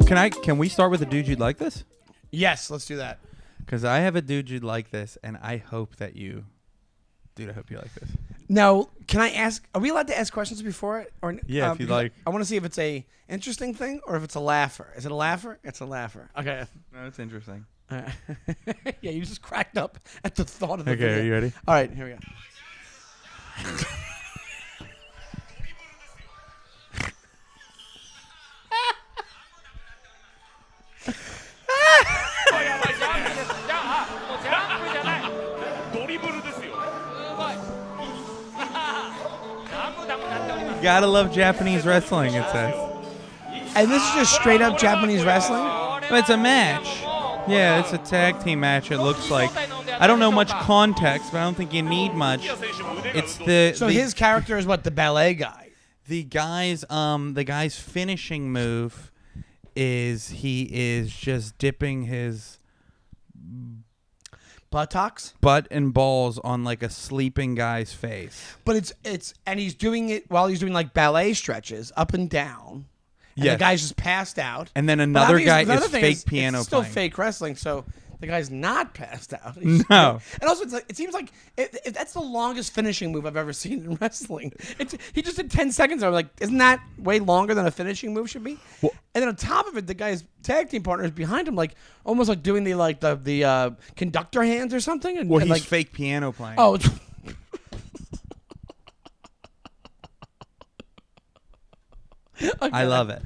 Can we start with a dude you'd like this? Yes, let's do that. Because I have a dude you'd like this, and I hope that you... Dude, I hope you like this. Now, can I ask... Are we allowed to ask questions before it? Or, Yeah, if you'd like. I want to see if it's a interesting thing or if it's a laugher. Is it a laugher? It's a laugher. Okay. No, it's interesting. Yeah, you just cracked up at the thought of the Okay, video. are you ready? All right, here we go. Gotta love Japanese wrestling, it says. And this is just straight up Japanese wrestling? But it's a match. Yeah, it's a tag team match, it looks like. I don't know much context, but I don't think you need much. It's So his character is what, the ballet guy? The guy's finishing move is he is just dipping his buttocks, butt and balls on like a sleeping guy's face. But it's and he's doing it while he's doing like ballet stretches up and down. And Yes. the guy's just passed out. And then another guy the other is thing fake piano it's still playing. fake wrestling, so the guy's not passed out. No. And also, it seems like that's the longest finishing move I've ever seen in wrestling. He just did 10 seconds. I was like, isn't that way longer than a finishing move should be? Well, and then on top of it, the guy's tag team partner is behind him, like almost like doing the conductor hands or something. And, Well, and he's like, fake piano playing. Oh. Okay. I love it.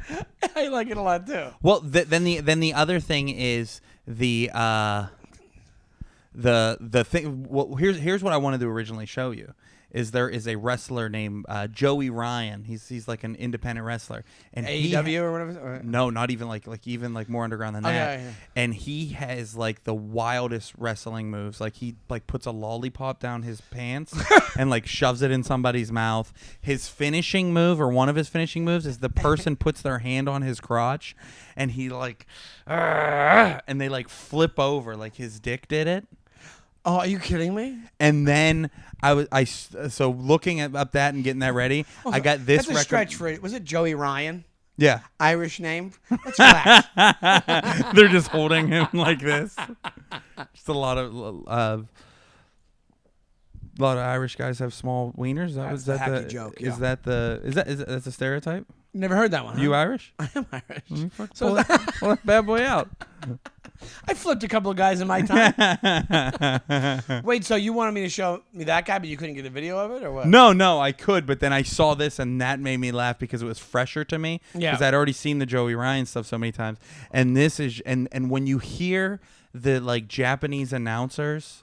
I like it a lot too. Well, then the other thing is the thing. Well, here's what I wanted to originally show you. Is there is a wrestler named Joey Ryan. He's like an independent wrestler. And AEW or whatever? No, not even like more underground than that. Yeah. And he has like the wildest wrestling moves. Like he like puts a lollipop down his pants and like shoves it in somebody's mouth. His finishing move, or one of his finishing moves, is the person puts their hand on his crotch and he like and they like flip over like his dick did it. Oh, are you kidding me? And then so looking up that and getting that ready, I got this. That's a stretch for it. Was it Joey Ryan? Yeah. Irish name. That's relax. They're just holding him like this. Just a lot of Irish guys have small wieners. That's a hacky joke. Is Yeah. that's a stereotype? Never heard that one. You huh? Irish? I am Irish. Pull that bad boy out. I flipped a couple of guys in my time. Wait, so you wanted me to show me that guy, but you couldn't get a video of it, or what? No, I could, but then I saw this and that made me laugh because it was fresher to me. Yeah. Because I'd already seen the Joey Ryan stuff so many times, and this is and when you hear the like Japanese announcers,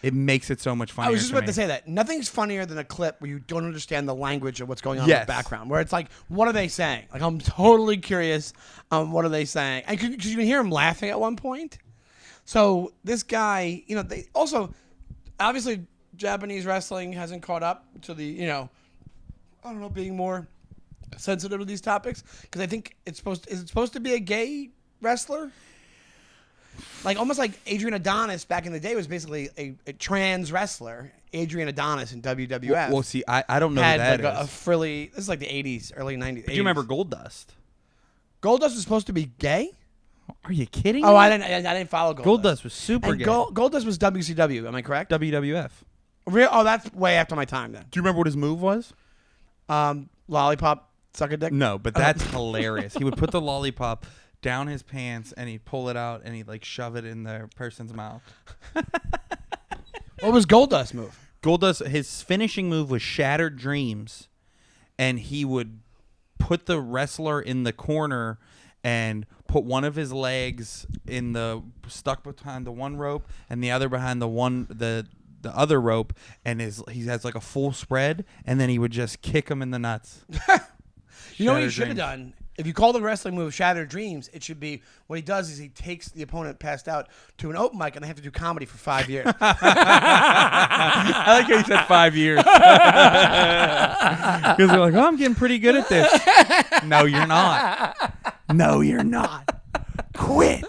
it makes it so much funnier. I was just about me. to say that. Nothing's funnier than a clip where you don't understand the language of what's going on Yes. in the background. Where it's like, what are they saying? Like, I'm totally curious. What are they saying? And because you can hear him laughing at one point. So this guy, they also, obviously, Japanese wrestling hasn't caught up to the, I don't know, being more sensitive to these topics. Because I think is it supposed to be a gay wrestler? Like almost like Adrian Adonis back in the day was basically a trans wrestler. Adrian Adonis in WWF. Well, see, I don't know who had that like is. a frilly. This is like the 80s, early 90s. Do you remember Goldust? Goldust was supposed to be gay? Are you kidding Oh, me? I didn't follow Goldust. Goldust was super And gay. Goldust was WCW. Am I correct? WWF. Oh, that's way after my time then. Do you remember what his move was? Lollipop, suck a dick. No, but that's hilarious. He would put the lollipop down his pants and he'd pull it out and he'd like shove it in the person's mouth. What was Goldust's move? Goldust, his finishing move was Shattered Dreams, and he would put the wrestler in the corner and put one of his legs stuck behind the one rope and the other behind the other rope, and he has like a full spread, and then he would just kick him in the nuts. You know what he should have done? If you call the wrestling move Shattered Dreams, it should be, what he does is he takes the opponent passed out to an open mic and they have to do comedy for 5 years. I like how you said 5 years. Because they're like, oh, I'm getting pretty good at this. No, you're not. No, you're not. Quit.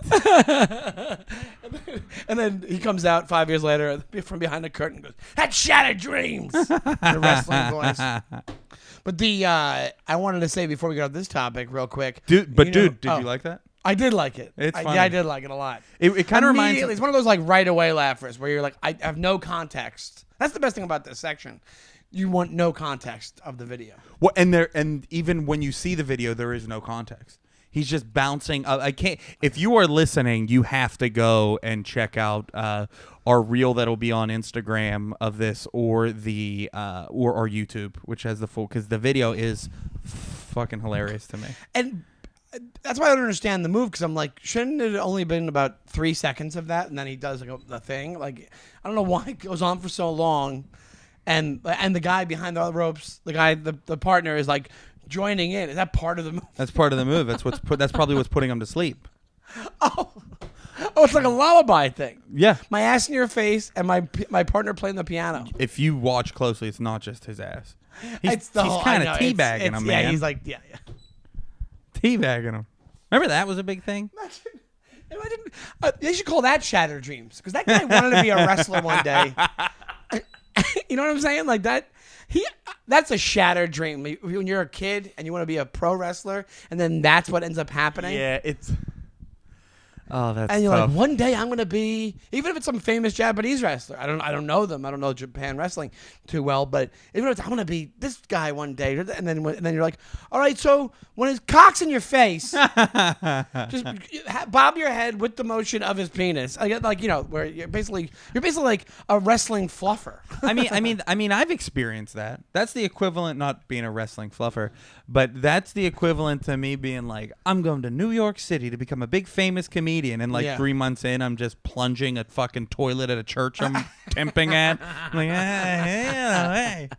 And then he comes out 5 years later from behind the curtain and goes, that's Shattered Dreams. The wrestling voice. But I wanted to say before we get off this topic real quick. Did you like that? I did like it. It's funny. Yeah, I did like it a lot. It kind of reminds Immediately, it's one of those like right away laughers where you're like, I have no context. That's the best thing about this section. You want no context of the video. Well, and even when you see the video, there is no context. He's just bouncing. I can't. If you are listening, you have to go and check out our reel that'll be on Instagram of this, or the or our YouTube, which has the full, because the video is fucking hilarious to me. And that's why I don't understand the move, because I'm like, shouldn't it have only been about 3 seconds of that, and then he does like the thing? Like, I don't know why it goes on for so long, and the guy behind the ropes, the partner is like joining in. Is that part of the move? That's part of the move. That's probably what's putting him to sleep. Oh, it's like a lullaby thing. Yeah. My ass in your face and my partner playing the piano. If you watch closely, it's not just his ass. He's I kind know, of teabagging him, man. Yeah, he's like, yeah. Teabagging him. Remember that was a big thing? Imagine, they should call that Shattered Dreams, because that guy wanted to be a wrestler one day. You know what I'm saying? Like that. That's a shattered dream. When you're a kid and you want to be a pro wrestler, and then that's what ends up happening. Yeah, it's. Oh, that's. And you're tough. like, one day I'm gonna be, even if it's some famous Japanese wrestler. I don't know them. I don't know Japan wrestling too well, but even if I'm gonna be this guy one day, and then you're like, all right, so when his cock's in your face, just bob your head with the motion of his penis. I get like, where you're basically like a wrestling fluffer. I mean, I've experienced that. That's the equivalent, not being a wrestling fluffer, but that's the equivalent to me being like, I'm going to New York City to become a big famous comedian, and like 3 months in, I'm just plunging a fucking toilet at a church I'm temping at. I'm like, hey,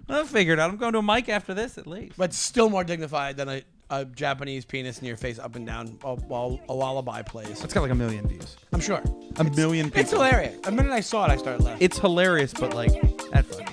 well, I figured out. I'm going to a mic after this at least. But still more dignified than a Japanese penis in your face up and down while a lullaby plays. It's got like 1 million views. I'm sure. A million people. It's hilarious. The minute I saw it, I started laughing. It's hilarious, but like, that fucking